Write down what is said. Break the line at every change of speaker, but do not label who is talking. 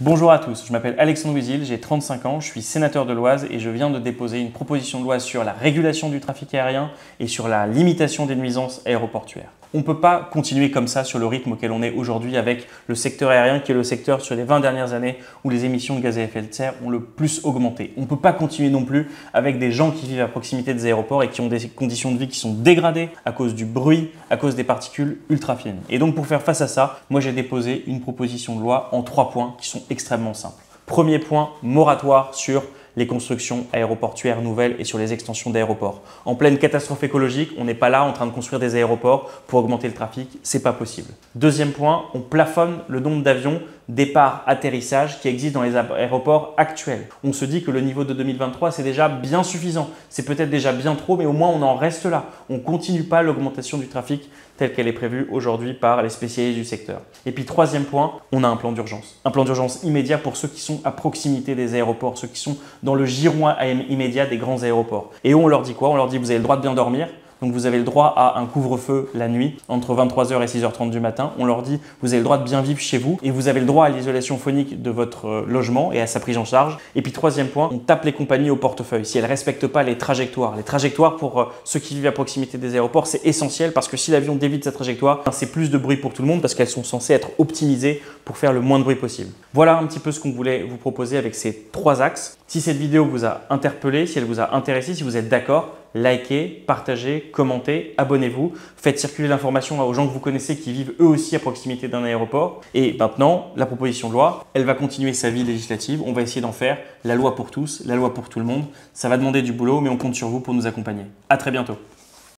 Bonjour à tous, je m'appelle Alexandre Wizil, j'ai 35 ans, je suis sénateur de l'Oise et je viens de déposer une proposition de loi sur la régulation du trafic aérien et sur la limitation des nuisances aéroportuaires. On ne peut pas continuer comme ça sur le rythme auquel on est aujourd'hui avec le secteur aérien qui est le secteur sur les 20 dernières années où les émissions de gaz à effet de serre ont le plus augmenté. On ne peut pas continuer non plus avec des gens qui vivent à proximité des aéroports et qui ont des conditions de vie qui sont dégradées à cause du bruit, à cause des particules ultra fines. Et donc pour faire face à ça, moi j'ai déposé une proposition de loi en 3 points qui sont extrêmement simples. Premier point, moratoire sur les constructions aéroportuaires nouvelles et sur les extensions d'aéroports. En pleine catastrophe écologique, on n'est pas là en train de construire des aéroports pour augmenter le trafic, c'est pas possible. Deuxième point, on plafonne le nombre d'avions départ, atterrissage qui existent dans les aéroports actuels. On se dit que le niveau de 2023 c'est déjà bien suffisant, c'est peut-être déjà bien trop mais au moins on en reste là. On ne continue pas l'augmentation du trafic telle qu'elle est prévue aujourd'hui par les spécialistes du secteur. Et puis troisième point, on a un plan d'urgence. Un plan d'urgence immédiat pour ceux qui sont à proximité des aéroports, ceux qui sont dans le giron immédiat des grands aéroports. Et on leur dit quoi? On leur dit vous avez le droit de bien dormir. Donc vous avez le droit à un couvre-feu la nuit entre 23h et 6h30 du matin. On leur dit vous avez le droit de bien vivre chez vous et vous avez le droit à l'isolation phonique de votre logement et à sa prise en charge. Et puis troisième point, on tape les compagnies au portefeuille si elles ne respectent pas les trajectoires. Les trajectoires pour ceux qui vivent à proximité des aéroports, c'est essentiel parce que si l'avion dévie de sa trajectoire, c'est plus de bruit pour tout le monde parce qu'elles sont censées être optimisées pour faire le moins de bruit possible. Voilà un petit peu ce qu'on voulait vous proposer avec ces 3 axes. Si cette vidéo vous a interpellé, si elle vous a intéressé, si vous êtes d'accord, likez, partagez, commentez, abonnez-vous, faites circuler l'information aux gens que vous connaissez qui vivent eux aussi à proximité d'un aéroport. Et maintenant, la proposition de loi, elle va continuer sa vie législative. On va essayer d'en faire la loi pour tous, la loi pour tout le monde. Ça va demander du boulot, mais on compte sur vous pour nous accompagner. À très bientôt.